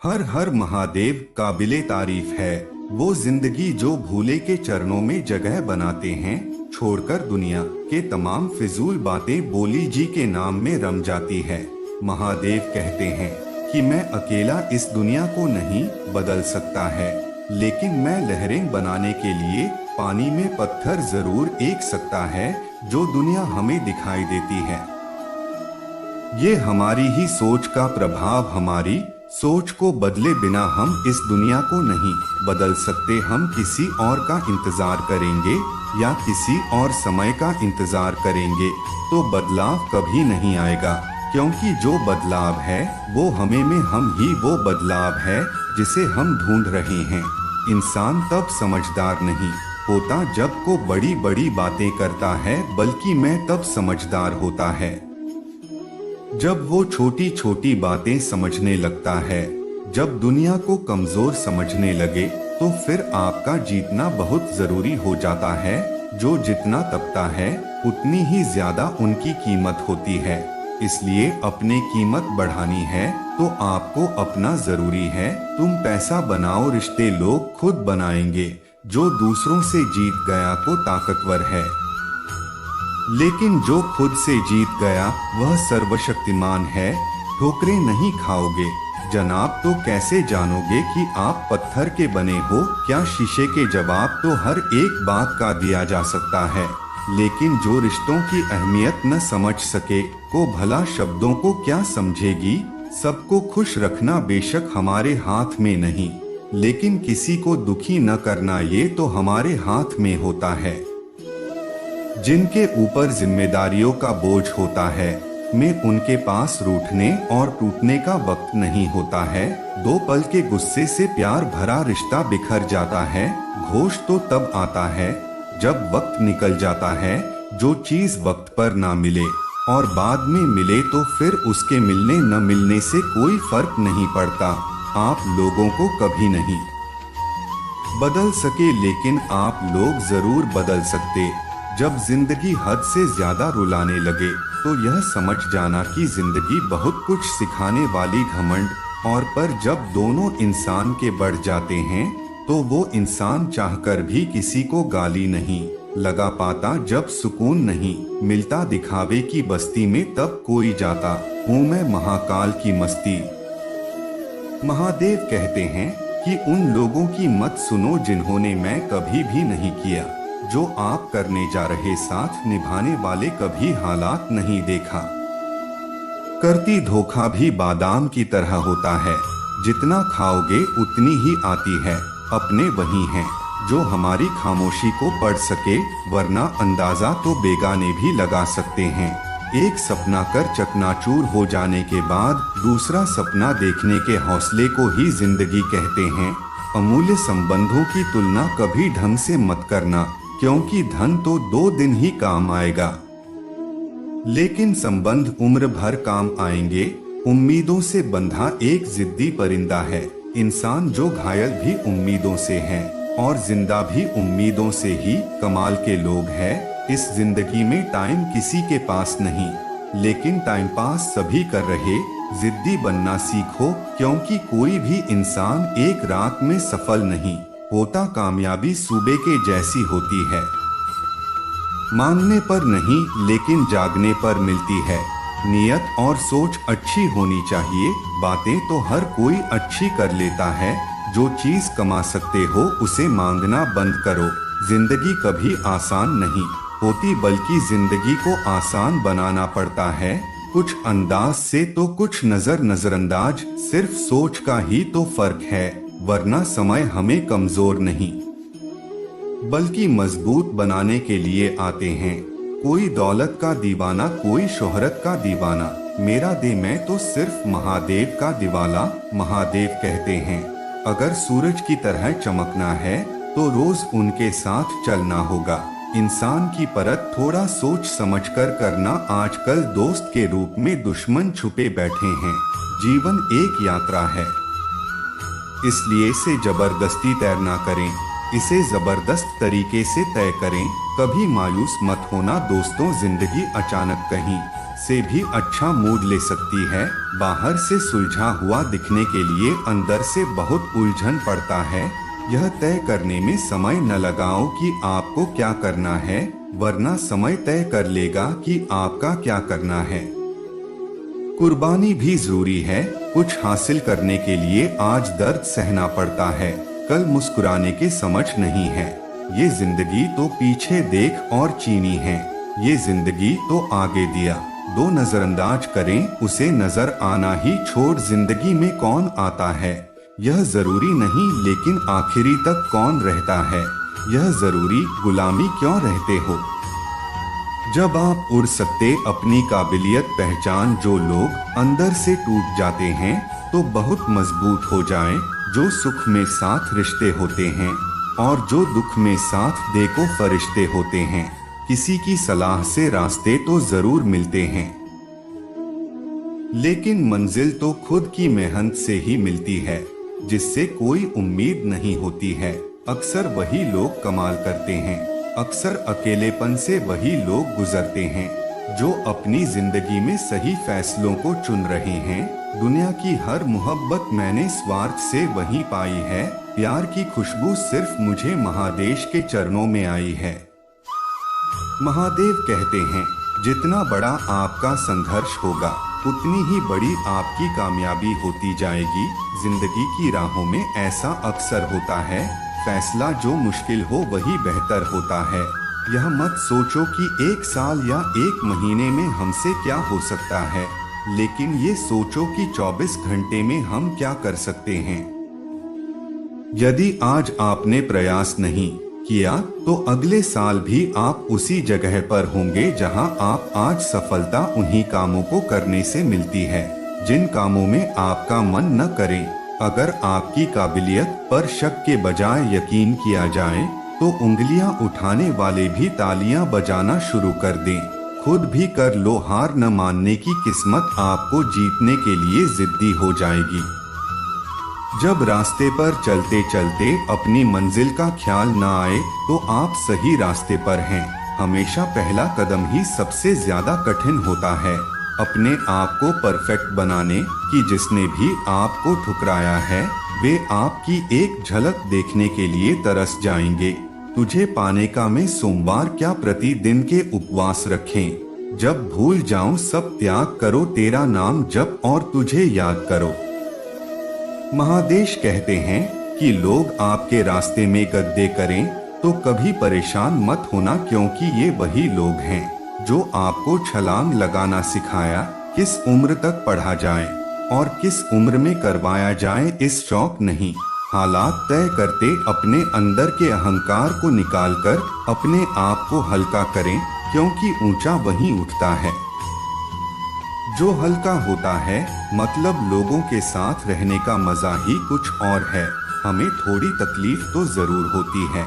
हर हर महादेव काबिले तारीफ है वो जिंदगी जो भूले के चरणों में जगह बनाते हैं। छोड़कर दुनिया के तमाम फिजूल बातें बोली जी के नाम में रम जाती है। महादेव कहते हैं कि मैं अकेला इस दुनिया को नहीं बदल सकता है, लेकिन मैं लहरें बनाने के लिए पानी में पत्थर जरूर एक सकता है जो दुनिया हमें दिखाई देती है। ये हमारी ही सोच का प्रभाव, हमारी सोच को बदले बिना हम इस दुनिया को नहीं बदल सकते। हम किसी और का इंतजार करेंगे या किसी और समय का इंतजार करेंगे तो बदलाव कभी नहीं आएगा, क्योंकि जो बदलाव है वो हमें में हम ही वो बदलाव है जिसे हम ढूंढ रहे हैं। इंसान तब समझदार नहीं होता जब को बड़ी बड़ी बातें करता है, बल्कि मैं तब समझदार होता है जब वो छोटी छोटी बातें समझने लगता है। जब दुनिया को कमजोर समझने लगे तो फिर आपका जीतना बहुत जरूरी हो जाता है। जो जितना तपता है उतनी ही ज्यादा उनकी कीमत होती है। इसलिए अपनी कीमत बढ़ानी है तो आपको अपना जरूरी है। तुम पैसा बनाओ, रिश्ते लोग खुद बनाएंगे। जो दूसरों से जीत गया को ताकतवर है, लेकिन जो खुद से जीत गया वह सर्वशक्तिमान है। ठोकरें नहीं खाओगे जनाब तो कैसे जानोगे कि आप पत्थर के बने हो? क्या शीशे के जवाब तो हर एक बात का दिया जा सकता है, लेकिन जो रिश्तों की अहमियत न समझ सके को भला शब्दों को क्या समझेगी? सबको खुश रखना बेशक हमारे हाथ में नहीं, लेकिन किसी को दुखी न करना ये तो हमारे हाथ में होता है। जिनके ऊपर जिम्मेदारियों का बोझ होता है में उनके पास रूठने और टूटने का वक्त नहीं होता है। दो पल के गुस्से से प्यार भरा रिश्ता बिखर जाता है। घोष तो तब आता है जब वक्त निकल जाता है। जो चीज वक्त पर ना मिले और बाद में मिले तो फिर उसके मिलने न मिलने से कोई फर्क नहीं पड़ता। आप लोगों को कभी नहीं बदल सके, लेकिन आप लोग जरूर बदल सकते। जब जिंदगी हद से ज्यादा रुलाने लगे तो यह समझ जाना कि जिंदगी बहुत कुछ सिखाने वाली घमंड और पर जब दोनों इंसान के बढ़ जाते हैं तो वो इंसान चाहकर भी किसी को गाली नहीं लगा पाता। जब सुकून नहीं मिलता दिखावे की बस्ती में तब कोई जाता हूँ मैं महाकाल की मस्ती। महादेव कहते हैं कि उन लोगों की मत सुनो जिन्होंने मैं कभी भी नहीं किया। जो आप करने जा रहे साथ निभाने वाले कभी हालात नहीं देखा। करती धोखा भी बादाम की तरह होता है, जितना खाओगे उतनी ही आती है। अपने वही हैं जो हमारी खामोशी को पढ़ सके, वरना अंदाजा तो बेगाने भी लगा सकते हैं। एक सपना कर चकनाचूर हो जाने के बाद दूसरा सपना देखने के हौसले को ही जिंदगी कहते हैं। अमूल्य संबंधों की तुलना कभी ढंग से मत करना, क्योंकि धन तो 2 दिन ही काम आएगा, लेकिन संबंध उम्र भर काम आएंगे। उम्मीदों से बंधा एक जिद्दी परिंदा है। इंसान जो घायल भी उम्मीदों से है और जिंदा भी उम्मीदों से ही। कमाल के लोग हैं इस जिंदगी में। टाइम किसी के पास नहीं, लेकिन टाइम पास सभी कर रहे। जिद्दी बनना सीखो, क्योंकि कोई भी इंसान एक रात में सफल नहीं होता। कामयाबी सूबे के जैसी होती है, मांगने पर नहीं लेकिन जागने पर मिलती है। नियत और सोच अच्छी होनी चाहिए। बातें तो हर कोई अच्छी कर लेता है। जो चीज कमा सकते हो उसे मांगना बंद करो। जिंदगी कभी आसान नहीं होती, बल्कि जिंदगी को आसान बनाना पड़ता है। कुछ अंदाज से तो कुछ नजरअंदाज। सिर्फ सोच का ही तो फर्क है, वरना समय हमें कमजोर नहीं बल्कि मजबूत बनाने के लिए आते हैं। कोई दौलत का दीवाना, कोई शोहरत का दीवाना। मेरा दे मैं तो सिर्फ महादेव का दीवाला। महादेव कहते हैं अगर सूरज की तरह चमकना है तो रोज उनके साथ चलना होगा। इंसान की परत थोड़ा सोच समझकर करना। आजकल दोस्त के रूप में दुश्मन छुपे बैठे हैं। जीवन एक यात्रा है, इसलिए इसे जबरदस्ती तैरना करें, इसे जबरदस्त तरीके से तय करें। कभी मायूस मत होना दोस्तों, जिंदगी अचानक कहीं से भी अच्छा मूड ले सकती है। बाहर से सुलझा हुआ दिखने के लिए अंदर से बहुत उलझन पड़ता है। यह तय करने में समय न लगाओ कि आपको क्या करना है, वरना समय तय कर लेगा कि आपका क्या करना है। कुर्बानी भी जरूरी है। कुछ हासिल करने के लिए आज दर्द सहना पड़ता है, कल मुस्कुराने के समझ नहीं है। ये जिंदगी तो पीछे देख और चीनी है, ये जिंदगी तो आगे दिया। दो नजरअंदाज करें उसे नजर आना ही छोड़ जिंदगी में कौन आता है। यह जरूरी नहीं लेकिन आखिरी तक कौन रहता है, यह जरूरी गुलामी क्यों रहते हो। जब आप उड़ सकते अपनी काबिलियत पहचान। जो लोग अंदर से टूट जाते हैं तो बहुत मजबूत हो जाएं। जो सुख में साथ रिश्ते होते हैं और जो दुख में साथ देखो फरिश्ते होते हैं। किसी की सलाह से रास्ते तो जरूर मिलते हैं, लेकिन मंजिल तो खुद की मेहनत से ही मिलती है, जिससे कोई उम्मीद नहीं होती है। अक्सर वही लोग कमाल करते हैं, अक्सर अकेलेपन से वही लोग गुजरते हैं जो अपनी जिंदगी में सही फैसलों को चुन रहे हैं। दुनिया की हर मोहब्बत मैंने स्वार्थ से वही पाई है। प्यार की खुशबू सिर्फ मुझे महादेश के चरणों में आई है। महादेव कहते हैं, जितना बड़ा आपका संघर्ष होगा उतनी ही बड़ी आपकी कामयाबी होती जाएगी। जिंदगी की राहों में ऐसा अक्सर होता है, फैसला जो मुश्किल हो वही बेहतर होता है। यह मत सोचो कि 1 साल या 1 महीने में हमसे क्या हो सकता है, लेकिन ये सोचो कि 24 घंटे में हम क्या कर सकते हैं। यदि आज आपने प्रयास नहीं किया तो अगले साल भी आप उसी जगह पर होंगे जहां आप आज। सफलता उन्हीं कामों को करने से मिलती है जिन कामों में आपका मन न करे। अगर आपकी काबिलियत पर शक के बजाय यकीन किया जाए तो उंगलियां उठाने वाले भी तालियां बजाना शुरू कर दें। खुद भी कर लो, हार न मानने की किस्मत आपको जीतने के लिए जिद्दी हो जाएगी। जब रास्ते पर चलते चलते अपनी मंजिल का ख्याल न आए तो आप सही रास्ते पर हैं। हमेशा पहला कदम ही सबसे ज्यादा कठिन होता है। अपने आप को परफेक्ट बनाने की जिसने भी आपको ठुकराया है वे आपकी एक झलक देखने के लिए तरस जाएंगे। तुझे पाने का मैं सोमवार क्या प्रतिदिन के उपवास रखें। जब भूल जाऊं सब त्याग करो, तेरा नाम जप और तुझे याद करो। महादेश कहते हैं कि लोग आपके रास्ते में गद्दे करें तो कभी परेशान मत होना, क्योंकि ये वही लोग हैं जो आपको छलांग लगाना सिखाया। किस उम्र तक पढ़ा जाए और किस उम्र में करवाया जाए इस शौक नहीं। हालात तय करते अपने अंदर के अहंकार को निकालकर अपने आप को हल्का करें, क्योंकि ऊंचा वहीं उठता है जो हल्का होता है। मतलब लोगों के साथ रहने का मजा ही कुछ और है। हमें थोड़ी तकलीफ तो जरूर होती है,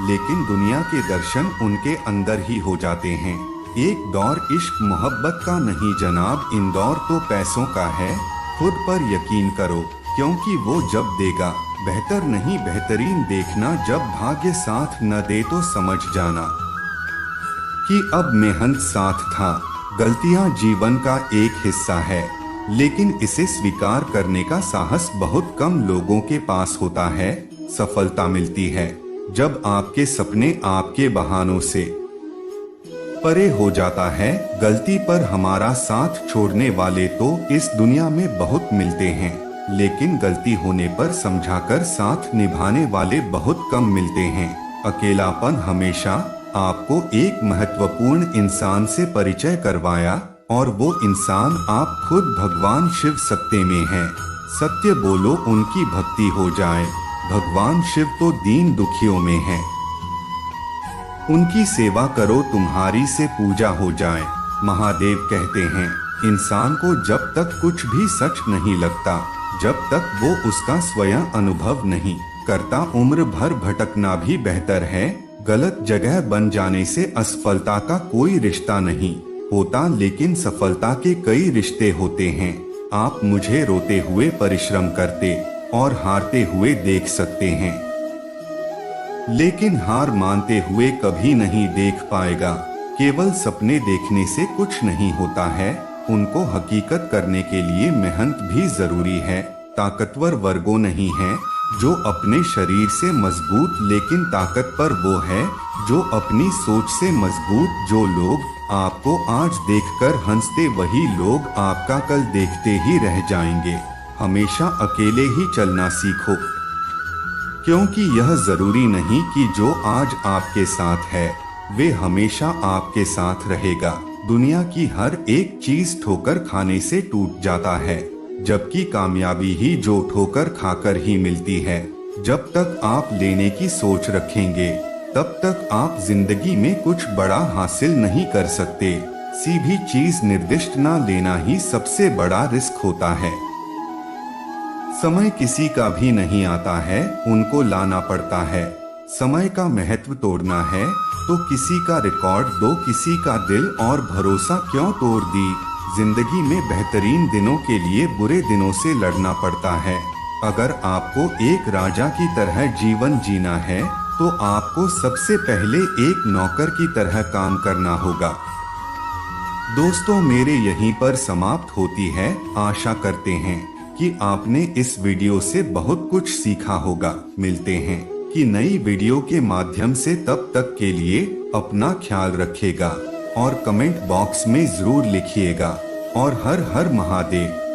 लेकिन दुनिया के दर्शन उनके अंदर ही हो जाते हैं। एक दौर इश्क मोहब्बत का नहीं जनाब, इंदौर तो पैसों का है। खुद पर यकीन करो, क्योंकि वो जब देगा बेहतर नहीं बेहतरीन देखना। जब भाग्य साथ न दे तो समझ जाना कि अब मेहनत साथ था। गलतियां जीवन का एक हिस्सा है, लेकिन इसे स्वीकार करने का साहस बहुत कम लोगों के पास होता है। सफलता मिलती है जब आपके सपने आपके बहानों से परे हो जाता है। गलती पर हमारा साथ छोड़ने वाले तो इस दुनिया में बहुत मिलते हैं, लेकिन गलती होने पर समझाकर साथ निभाने वाले बहुत कम मिलते हैं। अकेलापन हमेशा आपको एक महत्वपूर्ण इंसान से परिचय करवाया, और वो इंसान आप खुद भगवान शिव सत्य में हैं। सत्य बोलो उनकी भक्ति हो जाए। भगवान शिव तो दीन दुखियों में हैं। उनकी सेवा करो तुम्हारी से पूजा हो जाए। महादेव कहते हैं, इंसान को जब तक कुछ भी सच नहीं लगता, जब तक वो उसका स्वयं अनुभव नहीं करता, उम्र भर भटकना भी बेहतर है। गलत जगह बन जाने से असफलता का कोई रिश्ता नहीं होता, लेकिन सफलता के कई रिश्ते होते हैं। आप मुझे रोते हुए परिश्रम करते और हारते हुए देख सकते हैं, लेकिन हार मानते हुए कभी नहीं देख पाएगा, केवल सपने देखने से कुछ नहीं होता है, उनको हकीकत करने के लिए मेहनत भी जरूरी है। ताकतवर वर्गों नहीं है जो अपने शरीर से मजबूत, लेकिन ताकतवर वो है जो अपनी सोच से मजबूत। जो लोग आपको आज देखकर हंसते, वही लोग आपका कल देखते ही रह जाएंगे। हमेशा अकेले ही चलना सीखो, क्योंकि यह जरूरी नहीं कि जो आज आपके साथ है वे हमेशा आपके साथ रहेगा। दुनिया की हर एक चीज ठोकर खाने से टूट जाता है, जबकि कामयाबी ही जो ठोकर खाकर ही मिलती है। जब तक आप लेने की सोच रखेंगे तब तक आप जिंदगी में कुछ बड़ा हासिल नहीं कर सकते। सीधी चीज निर्दिष्ट ना लेना ही सबसे बड़ा रिस्क होता है। समय किसी का भी नहीं आता है, उनको लाना पड़ता है। समय का महत्व तोड़ना है तो किसी का रिकॉर्ड दो, किसी का दिल और भरोसा क्यों तोड़ दी। जिंदगी में बेहतरीन दिनों के लिए बुरे दिनों से लड़ना पड़ता है। अगर आपको एक राजा की तरह जीवन जीना है तो आपको सबसे पहले एक नौकर की तरह काम करना होगा। दोस्तों, मेरे यहीं पर समाप्त होती है। आशा करते हैं कि आपने इस वीडियो से बहुत कुछ सीखा होगा। मिलते हैं कि नई वीडियो के माध्यम से, तब तक के लिए अपना ख्याल रखिएगा और कमेंट बॉक्स में जरूर लिखिएगा। और हर हर महादेव।